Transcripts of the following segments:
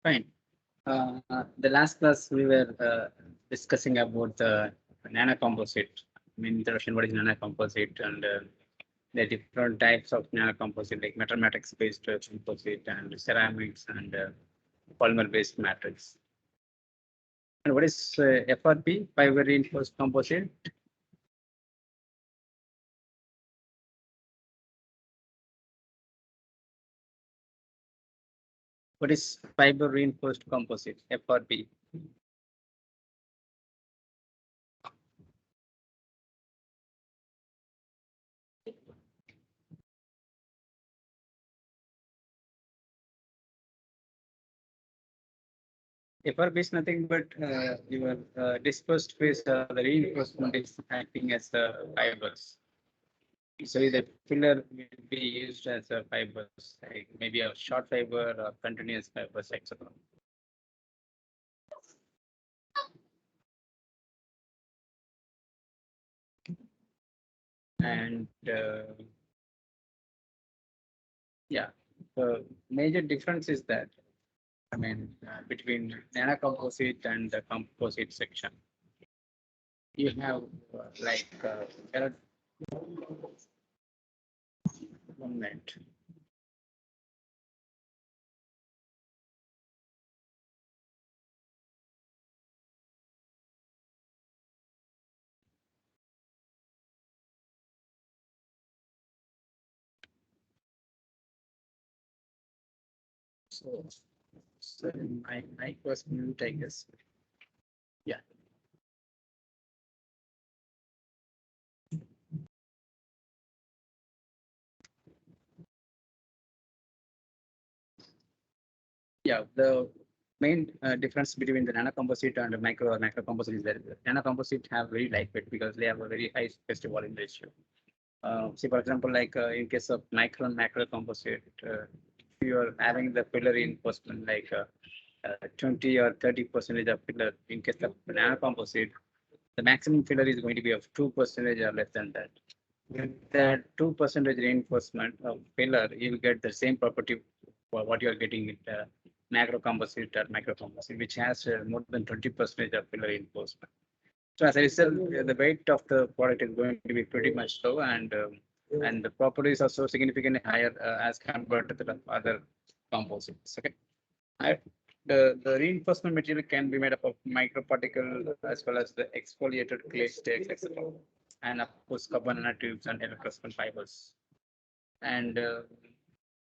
Fine. The last class we were discussing about the nanocomposite. I mean, introduction, what is nanocomposite, and the different types of nanocomposite, like metal matrix based composite and ceramics and polymer based matrix. And what is FRP, fiber reinforced composite? What is fiber reinforced composite, FRP? FRP is nothing but your dispersed phase, the reinforcement is acting as the fibers. So the filler will be used as a fibers, like maybe a short fiber or continuous fibers, etc. And yeah, the major difference is that, I mean, between nanocomposite and the composite section, you have there are one minute. So my was mute, I guess. Yeah. Yeah, the main difference between the nanocomposite and the micro or macrocomposite is that nanocomposite have very lightweight because they have a very high space to volume ratio. See, for example, like in case of micro and macro composite, if you are having the filler reinforcement like 20 or 30% of filler, in case of nano composite, the maximum filler is going to be of 2% or less than that. With that 2% reinforcement of filler, you will get the same property for what you are getting in the macro composite or micro composite, which has more than 20% of filler reinforcement. So as a result, the weight of the product is going to be pretty much low, and the properties are so significantly higher as compared to the other composites. Okay, the reinforcement material can be made up of microparticle as well as the exfoliated clay stakes, etc., and of course carbon nanotubes and electrospin fibers. And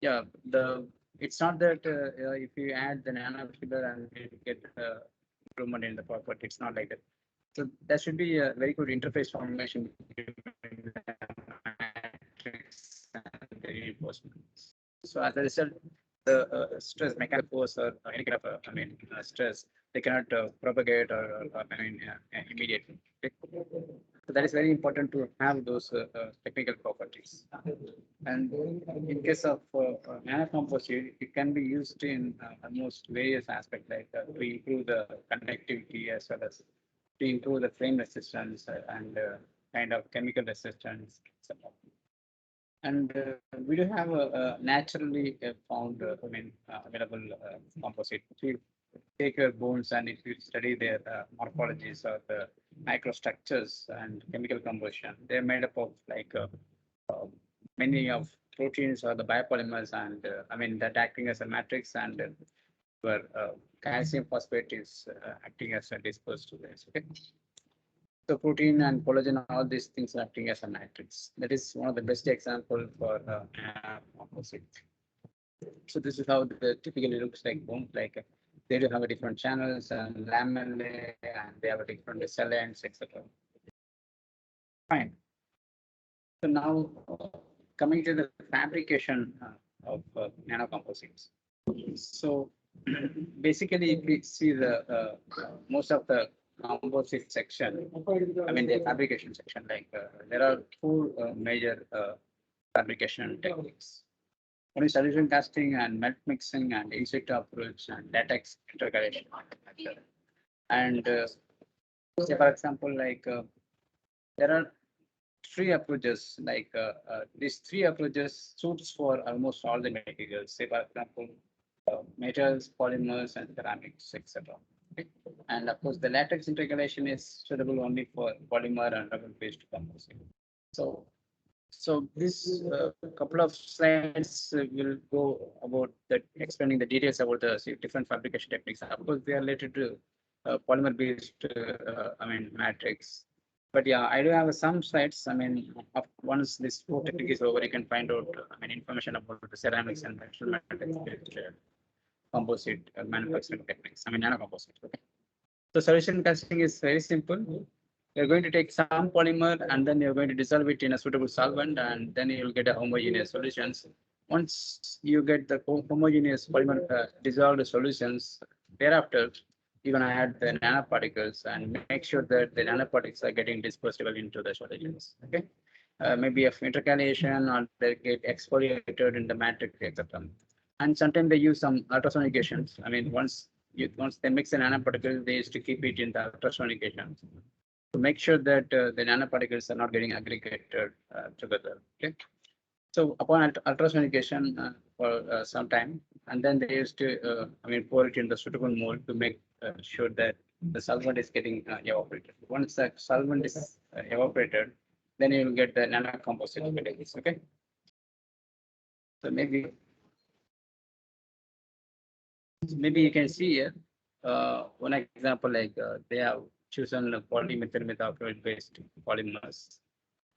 yeah, the it's not that if you add the nanofiller and you get improvement in the property. It's not like that. So there should be a very good interface formation between the matrix and the reinforcement. So as a result, the stress, mechanical force, or any kind of, stress, they cannot propagate or immediately. Okay? So that is very important to have those technical properties. And in case of nanocomposite, it can be used in almost various aspects, like to improve the conductivity as well as to improve the flame resistance and kind of chemical resistance, etc. And we do have a naturally found, available composite. If you take your bones and if you study their morphologies or the microstructures and chemical composition, they're made up of like uh, many of proteins or the biopolymers, and that acting as a matrix, and where calcium phosphate is acting as a dispersed base. Okay. So protein and collagen, all these things acting as a matrix. That is one of the best example for composite. So this is how the typically looks like bones. Like they do have a different channels and lamellae, and they have a different cell ends, etc. Fine. So now coming to the fabrication of nanocomposites. So basically, if we see the most of the composite section, I mean the fabrication section, like there are two major fabrication techniques. One is solution casting and melt mixing and in situ approach and latex intercalation method. And say for example, like there are three approaches. Like these three approaches suits for almost all the materials. Say for example, metals, polymers, and ceramics, etc. Okay? And of course, the latex intercalation is suitable only for polymer and rubber-based composite. So this couple of slides will go about the explaining the details about the different fabrication techniques. Of course, they are related to polymer-based, I mean, matrix. But yeah, I do have some slides. I mean, once this whole technique is over, you can find out, I mean, information about the ceramics and metal matrix composite manufacturing techniques. I mean, nanocomposite. Okay. So solution casting is very simple. You're going to take some polymer and then you're going to dissolve it in a suitable solvent, and then you'll get a homogeneous solutions. Once you get the homogeneous polymer dissolved solutions, thereafter you're going to add the nanoparticles and make sure that the nanoparticles are getting dispersed well into the solutions. Okay. Maybe of intercalation or they get exfoliated in the matrix, etc. And sometimes they use some ultrasonications. I mean, once they mix the nanoparticles, they used to keep it in the ultrasonication to make sure that the nanoparticles are not getting aggregated together. Okay. So upon ultrasonication for some time, and then they used to, I mean, pour it in the suitable mold to make sure that the solvent is getting evaporated. Once the solvent is evaporated, then you will get the nanocomposite materials. Okay. So maybe you can see here one example, like they have chosen polymethyl methacrylate based polymers,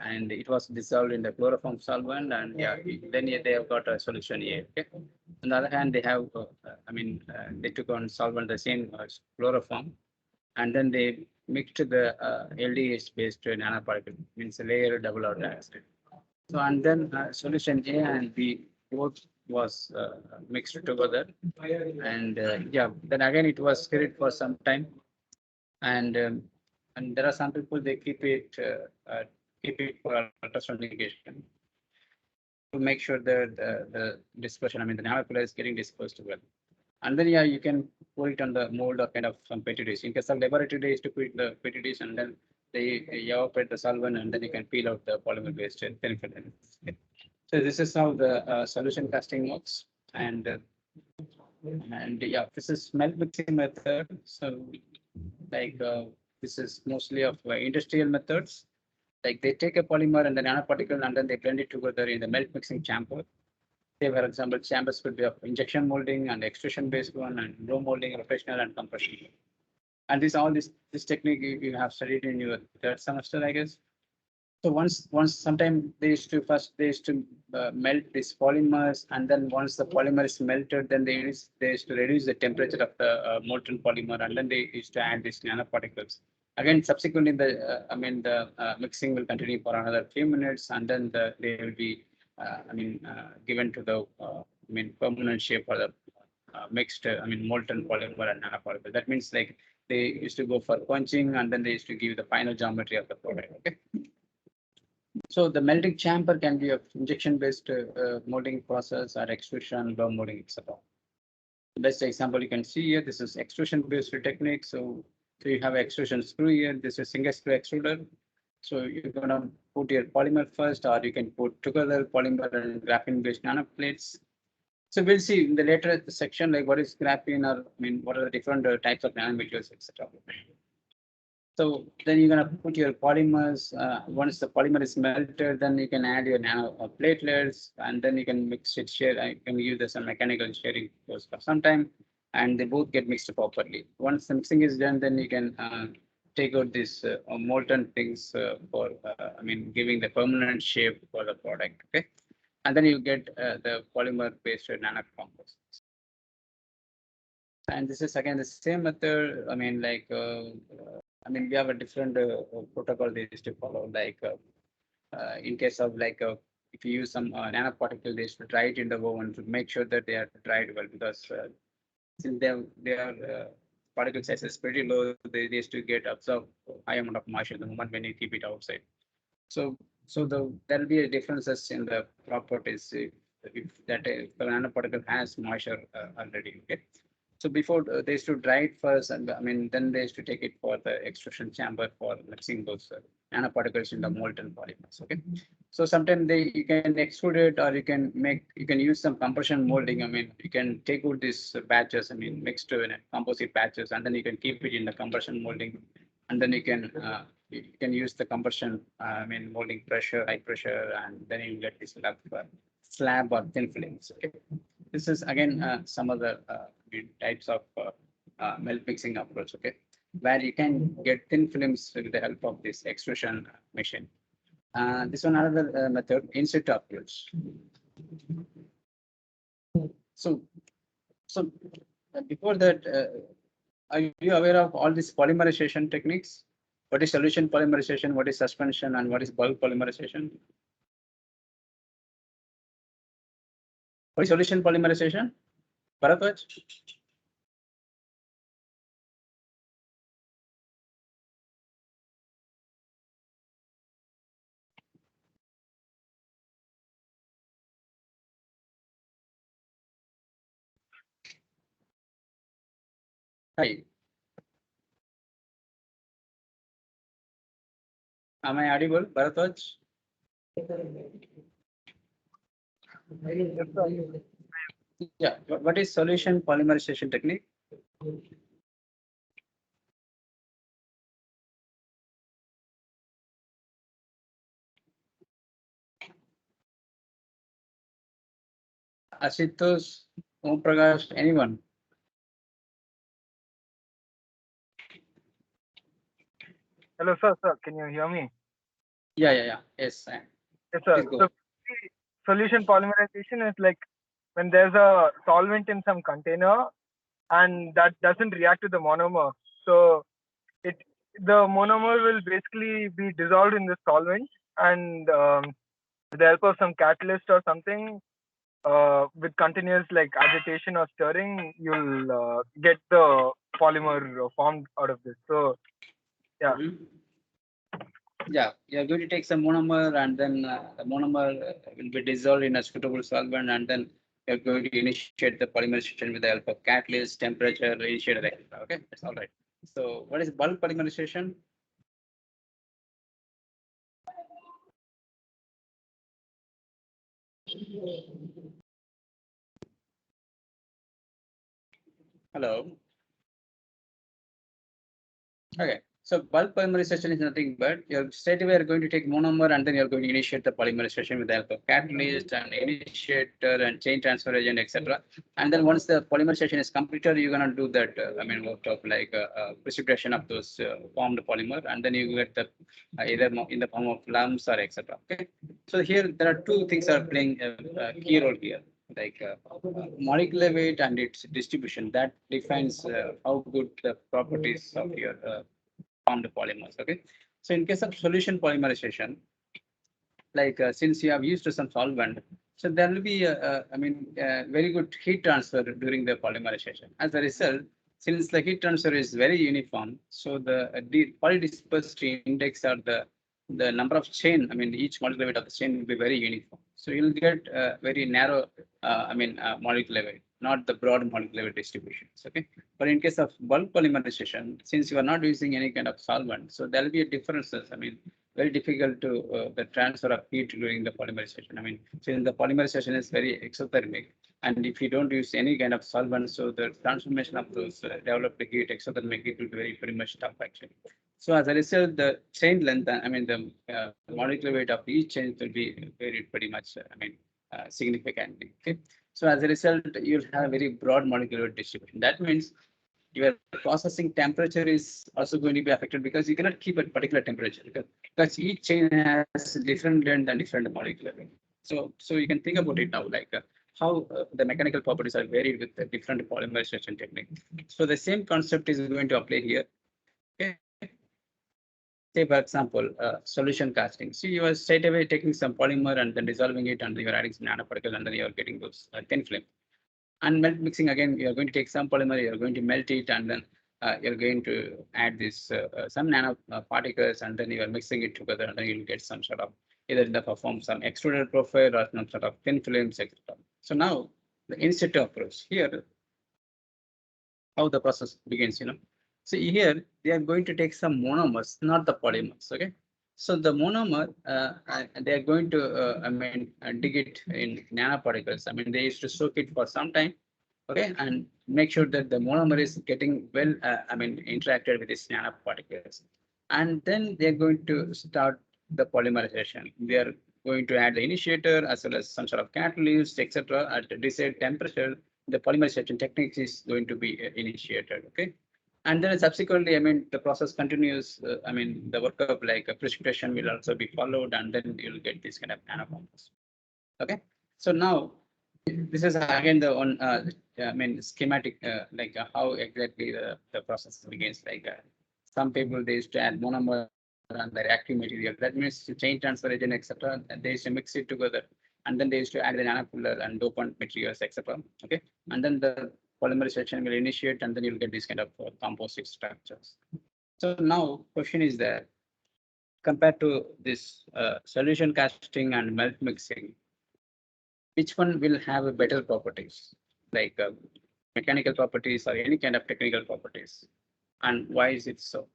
and it was dissolved in the chloroform solvent, and yeah, then they have got a solution here. Okay. On the other hand, they have, I mean, they took on solvent the same chloroform, and then they mixed the LDH based nanoparticle, means layer double oxide. So and then solution A and B both was mixed together, and yeah, then again it was stirred for some time, and there are some people they keep it for ultrasonication to make sure that the dispersion, I mean the nanoparticle is getting dispersed well. And then yeah, you can put it on the mold or kind of some petri dish. In case of laboratory days, to put the petri dish and then they evaporate the solvent and then you can peel out the polymer waste and thin film. So this is how the solution casting works. And yeah, this is melt mixing method. So like this is mostly of industrial methods. Like they take a polymer and the nanoparticle and then they blend it together in the melt mixing chamber. Say, for example, chambers could be of injection molding and extrusion based one and blow molding, rotational and compression. And this technique you have studied in your third semester, I guess. So once sometime they used to melt these polymers, and then once the polymer is melted, then they used to reduce the temperature of the molten polymer, and then they used to add these nanoparticles. Again, subsequently, I mean the mixing will continue for another few minutes, and then they will be given to the I mean permanent shape for the mixed I mean molten polymer and nanoparticle. That means like they used to go for quenching, and then they used to give the final geometry of the product. Okay. So the melting chamber can be a injection-based molding process or extrusion, blow molding, etc. The best example you can see here, this is extrusion-based technique. So you have extrusion screw here. This is single screw extruder. So you're gonna put your polymer first, or you can put together polymer and graphene-based nanoplates. So we'll see in the later section, like what is graphene, or I mean, what are the different types of nanomaterials, etc. So then you're gonna put your polymers. Once the polymer is melted, then you can add your nano platelets, and then you can mix it. I can use this some mechanical sharing for some time, and they both get mixed properly. Once the mixing is done, then you can take out these molten things for I mean giving the permanent shape for the product. Okay, and then you get the polymer-based nanocomposites. And this is again the same method. I mean, like I mean, we have a different protocol they used to follow. Like in case of like if you use some nanoparticle, they used to dry it in the oven to make sure that they are dried well because since they are particle size is pretty low, they used to get absorb high amount of moisture the moment when you keep it outside. So there will be a differences in the properties if the nanoparticle has moisture already. Okay. So before they used to dry it first, and I mean then they used to take it for the extrusion chamber for mixing those nanoparticles in the molten polymers. Okay. So sometimes you can extrude it or you can use some compression molding. I mean you can take out these batches. I mean mixed composite batches, and then you can keep it in the compression molding, and then you can use the compression, I mean, molding pressure, high pressure, and then you get this slab or thin films. Okay. This is again some other types of melt mixing approach. Okay, where you can get thin films with the help of this extrusion machine. This one another method, in situ approach. So, so before that, are you aware of all these polymerization techniques? What is solution polymerization? What is suspension? And what is bulk polymerization? What is solution polymerization? Bharatwaj? Hi. Am I audible, Bharatwaj? Yeah. What is solution polymerization technique? Ashutosh, Om Prakash, anyone? Hello, sir. Can you hear me? Yeah. Yes. Yes, sir. Please go. So, solution polymerization is like when there's a solvent in some container and that doesn't react to the monomer. So, it the monomer will basically be dissolved in the solvent, and with the help of some catalyst or something, with continuous like agitation or stirring, you'll get the polymer formed out of this. So, yeah. Yeah, you're going to take some monomer and then the monomer will be dissolved in a suitable solvent, and then you're going to initiate the polymerization with the help of catalyst, temperature, initiator, etc. Okay, that's all right. So what is bulk polymerization? Hello. Okay. So bulk polymerization is nothing but you're straight away are going to take monomer and then you're going to initiate the polymerization with the help of catalyst and initiator and chain transfer agent, etc. And then once the polymerization is completed, you're gonna do that. I mean, work of like precipitation of those formed polymer, and then you get the either in the form of lumps or etc. Okay. So here there are two things that are playing a key role here, like molecular weight and its distribution that defines how good the properties of your formed polymers. Okay, so in case of solution polymerization, like since you have used some solvent, so there will be I mean very good heat transfer during the polymerization. As a result, since the heat transfer is very uniform, so the polydispersity index or the number of chain, I mean each molecular weight of the chain will be very uniform. So you'll get very narrow, molecular weight, not the broad molecular weight distributions. Okay, but in case of bulk polymerization, since you are not using any kind of solvent, so there will be a differences. I mean very difficult to the transfer of heat during the polymerization. I mean, since the polymerization is very exothermic, and if you don't use any kind of solvent, so the transformation of those developed heat, exothermic heat will be very much tough actually. So as a result, the chain length, I mean, the molecular weight of each chain will be very pretty much, I mean, significantly. Okay. So as a result, you'll have a very broad molecular weight distribution. That means your processing temperature is also going to be affected because you cannot keep a particular temperature because each chain has different length and different molecular weight. So you can think about it now, like how the mechanical properties are varied with the different polymerization technique. So the same concept is going to apply here. Okay. say for example, solution casting. So you are straight away taking some polymer and then dissolving it, and you're adding some nanoparticle, and then you're getting those thin film. And melt mixing again, you're going to take some polymer, you're going to melt it, and then you're going to add this some nano particles, and then you are mixing it together, and then you'll get some sort of either in the form some extruded profile or some sort of thin films, etc. So now the in situ approach here, how the process begins, So here they are going to take some monomers, not the polymers. Okay. So the monomer, they are going to, dig it in nanoparticles. They used to soak it for some time, okay, and make sure that the monomer is getting well, interacted with these nanoparticles. And then they're going to start the polymerization. They are going to add the initiator as well as some sort of catalyst, etc. At a desired temperature, the polymerization technique is going to be initiated, okay. And then subsequently, the process continues. The workup like a precipitation will also be followed, and then you'll get this kind of nanoforms. Okay. So now this is again the one, schematic, how exactly the process begins. Some people, they used to add monomer and the reactive material. That means to chain transfer agent, etc. And they used to mix it together, and then they used to add the nanopolar and dopant materials, etc. Okay, and then the polymerization will initiate, and then you'll get these kind of composite structures. So now question is that compared to this solution casting and melt mixing, which one will have a better properties, like mechanical properties or any kind of technical properties, and why is it so?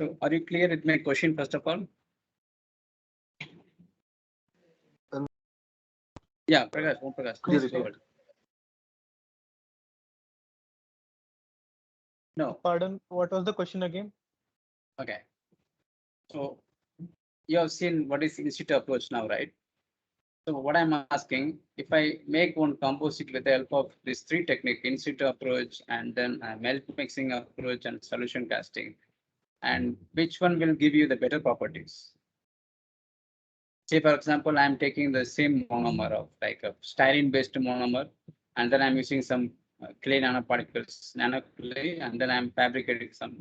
So are you clear with my question first of all? Yeah, Prakash, Prakash, please go ahead. No. Pardon, what was the question again? Okay. So you have seen what is in situ approach now, right? So what I'm asking, if I make one composite with the help of these three techniques, in situ approach, and then melt mixing approach and solution casting, and which one will give you the better properties? Say, for example, I'm taking the same monomer of like a styrene based monomer, and then I'm using some clay nanoparticles, nanoclay, and then I'm fabricating some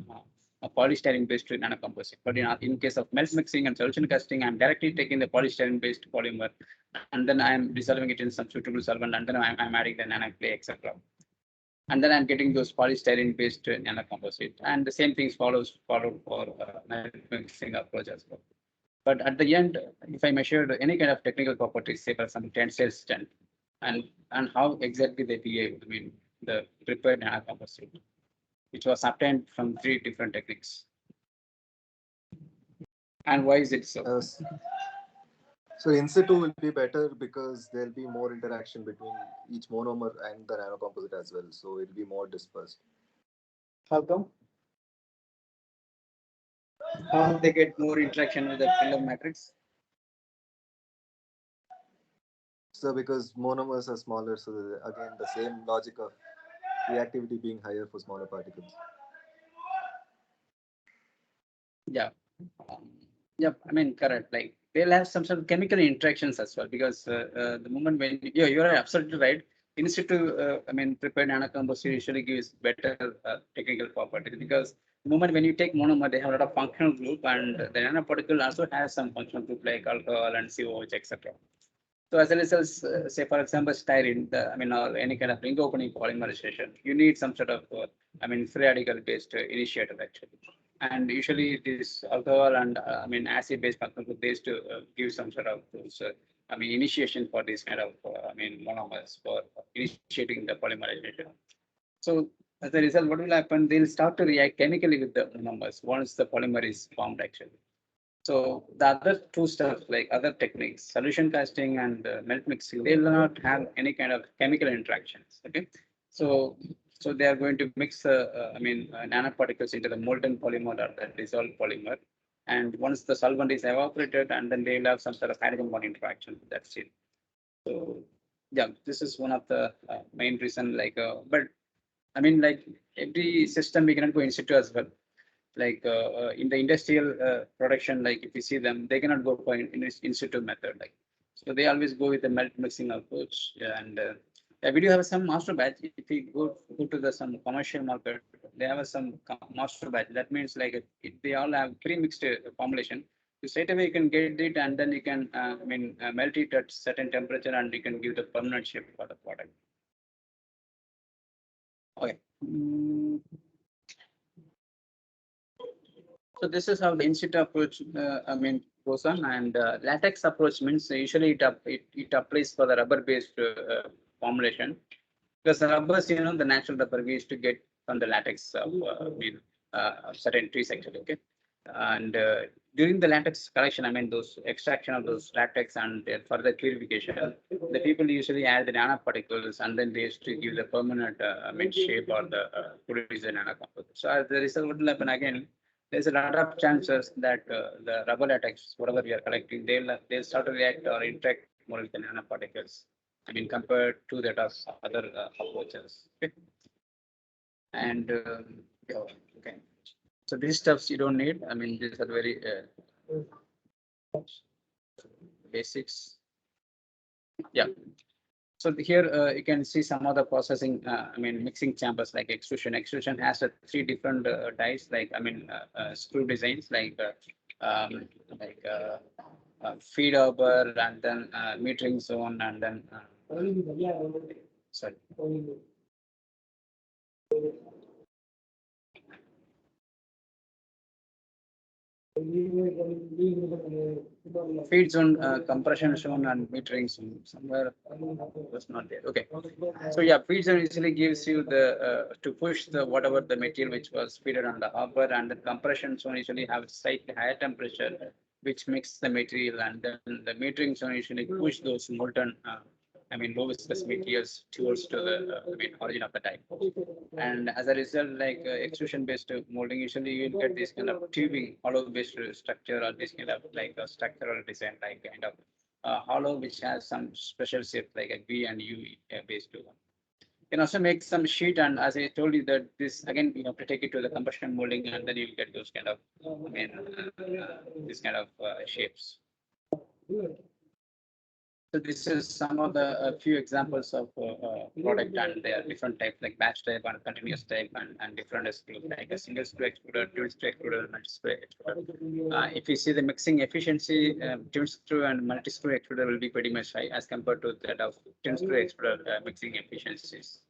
polystyrene based nanocomposite. But in case of melt mixing and solution casting, I'm directly taking the polystyrene based polymer, and then I'm dissolving it in some suitable solvent, and then I'm adding the nanoclay, etc. And then I'm getting those polystyrene based nanocomposite. And the same things followed for melt mixing approach as well. But at the end, if I measure any kind of technical properties, say for example, tensile strength, and how exactly they behave, the prepared nanocomposite, which was obtained from three different techniques. And why is it so? So in situ will be better because there'll be more interaction between each monomer and the nanocomposite as well. So it'll be more dispersed. How come? How they get more interaction with the film matrix? So because monomers are smaller, so again the same logic of reactivity being higher for smaller particles. Yeah. Yeah, correct. Like they'll have some sort of chemical interactions as well, because the moment when you're absolutely right. In situ, prepared nanocomposite usually gives better technical properties, because the moment when you take monomer, they have a lot of functional group, and the nanoparticle also has some functional group like alcohol and COH, etc. So as a result, say for example, styrene, or any kind of ring opening polymerization, you need some sort of, free radical based initiator actually. And usually this alcohol and acid based functional they used to give some sort of those, initiation for this kind of monomers for initiating the polymerization. So as a result, what will happen? They'll start to react chemically with the monomers once the polymer is formed actually. So the other two steps, like other techniques, solution casting and melt mixing, they will not have any kind of chemical interactions. Okay, so they are going to mix, nanoparticles into the molten polymer or the dissolved polymer, And once the solvent is evaporated, and then they will have some sort of hydrogen bond interaction. That's it. So yeah, this is one of the main reason. But I mean, like every system we cannot go in situ as well. In the industrial production, like if you see them, they cannot go for in situ method. So they always go with the melt mixing approach. And yeah, we do have some master batch. If we go to the some commercial market, they have some master batch. That means they all have pre-mixed formulation. So straight away you can get it, and then you can melt it at certain temperature, and you can give the permanent shape for the product. Okay. So this is how the in situ approach, goes on, and latex approach means usually it applies for the rubber-based formulation, because the rubbers, the natural rubber we used to get from the latex of certain trees actually. Okay, and during the latex collection, those extraction of those latex and their further purification, the people usually add the nanoparticles, and then they used to give the permanent shape or the produce the nanocomposite. So as the result, what will happen again? There's a lot of chances that the rubber latex, whatever we are collecting, they'll start to react or interact more with the nanoparticles. Compared to that of other approaches. Okay. And yeah, okay. So these stuffs you don't need. These are very basics. Yeah. So here you can see some other processing, mixing chambers like extrusion. Extrusion has three different dies, screw designs, feed over, and then metering zone, and then sorry. Feed zone, compression zone, and metering zone. Somewhere was not there. Okay. So yeah, feed zone usually gives you the to push the whatever the material which was fed on the hopper, and the compression zone usually have slightly higher temperature, which makes the material, and then the metering zone usually push those molten low viscous materials towards to the origin of the type. And as a result, extrusion based molding, usually you will get this kind of tubing hollow based structure, or this kind of a structural design, kind of hollow which has some special shape like a V and U based one. You can also make some sheet, and as I told you that this again you have to take it to the combustion molding, and then you'll get those kind of this kind of shapes. So this is some of the few examples of product, and there are different types like batch type and continuous type, and different screws like a single screw extruder, dual screw extruder, multi screw extruder. If you see the mixing efficiency, dual screw and multi screw extruder will be pretty much high as compared to that of twin screw extruder mixing efficiencies.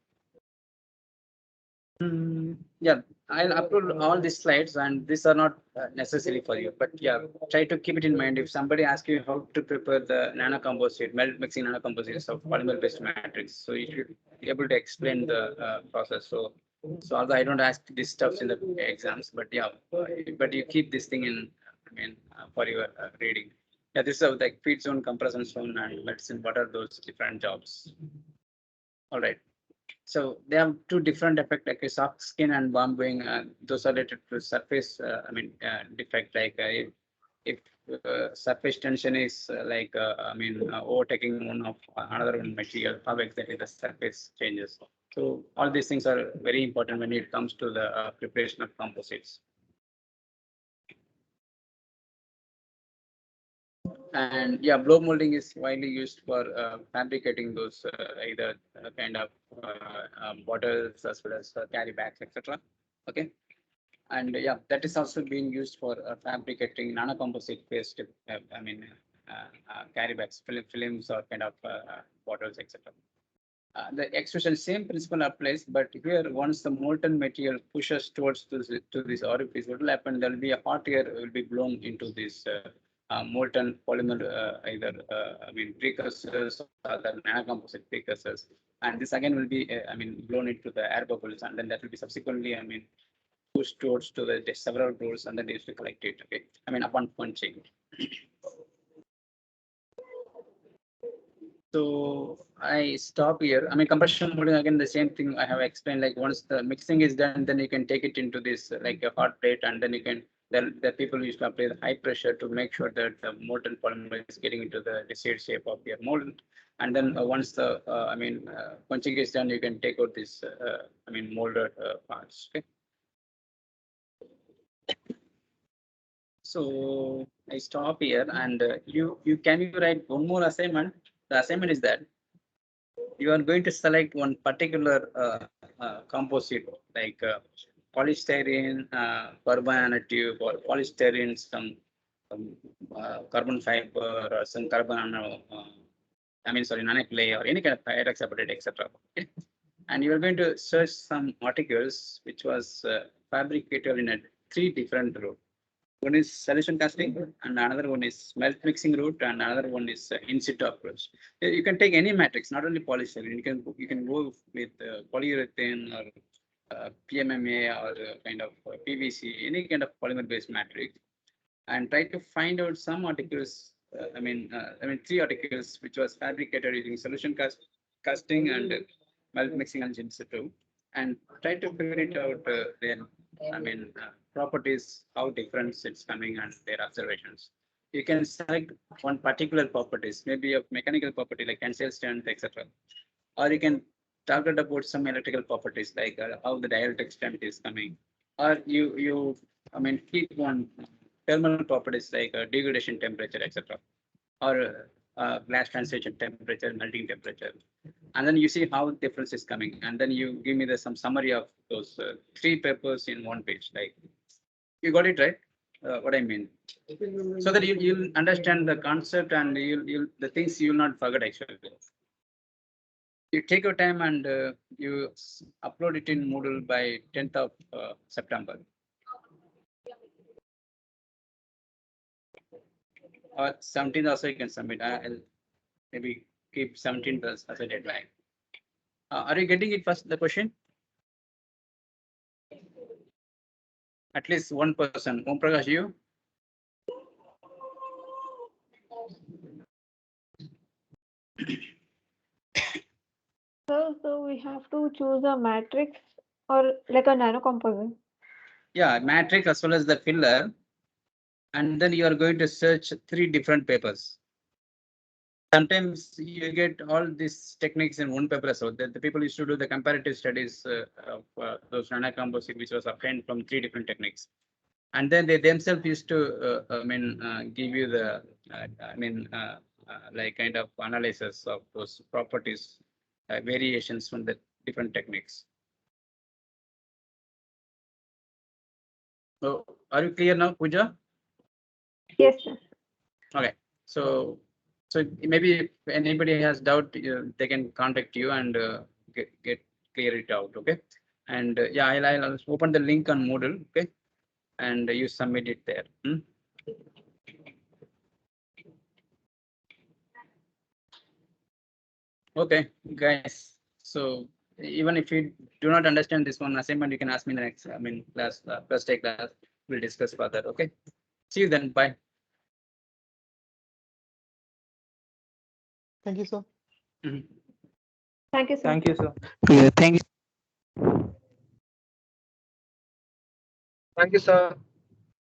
Yeah, I'll upload all these slides, and these are not necessary for you, but yeah, try to keep it in mind. If somebody asks you how to prepare the nanocomposite, melt mixing nanocomposites of polymer-based matrix, so you should be able to explain the process. So although I don't ask these stuffs in the exams, but yeah, but you keep this thing in, for your reading. Yeah, this is like feed zone, compression zone, and medicine. What are those different jobs? All right. So they have two different effects, like a soft skin and warm going. Those are related to surface, defect. If surface tension is overtaking one of another one material, how exactly the surface changes. So all these things are very important when it comes to the preparation of composites. And yeah, blow molding is widely used for fabricating those either kind of bottles as well as carry bags, etc. Okay, and yeah, that is also being used for fabricating nanocomposite based, carry bags, films, or kind of bottles, etc. The extrusion same principle applies, but here once the molten material pushes towards to this orifice, what will happen? There will be a hot air will be blown into this molten polymer, either precursors or the nanocomposite precursors, and this again will be blown into the air bubbles, and then that will be subsequently pushed towards to the several doors, and then they used to collect it. Okay, upon punching. So I stop here. Compression molding, again, the same thing I have explained. Like once the mixing is done, then you can take it into this like a hot plate, and then you can the people used to apply the high pressure to make sure that the molten polymer is getting into the desired shape of your mold. And then once the, quenching is done, you can take out this, molded parts. Okay. So I stop here, and can you write one more assignment? The assignment is that you are going to select one particular composite like polystyrene, carbon nanotube, or polystyrene, some carbon fiber, or some carbon nano, nanoclay, or any kind of hydroxyapatite, etc. And you are going to search some articles which was fabricated in a 3 different route. One is solution casting, and another one is melt mixing route, and another one is in situ approach. You can take any matrix, not only polystyrene. You can go with polyurethane or PMMA or kind of PVC, any kind of polymer based matrix, and try to find out some articles. 3 articles which was fabricated using solution casting and melt mixing and in situ, and try to figure it out. Properties, how different it's coming, and their observations. You can select one particular properties, maybe a mechanical property like tensile strength, etc. Or you can target about some electrical properties like how the dielectric strength is coming. Or keep one thermal properties like degradation temperature, etc. Or glass transition temperature, melting temperature. And then you see how difference is coming. And then you give me some summary of those 3 papers in one page. Like, you got it right? What I mean, so that you'll understand the concept, and the things you'll not forget actually. You take your time, and you upload it in Moodle by 10th of September. Or 17th also you can submit. I'll maybe keep 17th as a deadline. Are you getting it first, the question? At least one person. Om Prakash, you? So we have to choose a matrix or like a nanocomposite. Yeah, matrix as well as the filler. And then you are going to search 3 different papers. Sometimes you get all these techniques in one paper. So the people used to do the comparative studies of those nanocomposite, which was obtained from 3 different techniques. And then they themselves used to, give you the, like kind of analysis of those properties, variations from the different techniques. So, are you clear now, Pooja? Yes, sir. Okay. So maybe if anybody has doubt, they can contact you and get clear it out. Okay. And yeah, I'll open the link on Moodle. Okay. And you submit it there. Okay, guys. So even if you do not understand this one assignment, you can ask me in the next, class, first day class. We'll discuss further. Okay. See you then. Bye. Thank you, sir. Thank you, sir. Thank you, sir. Yeah, thank you. Thank you, sir.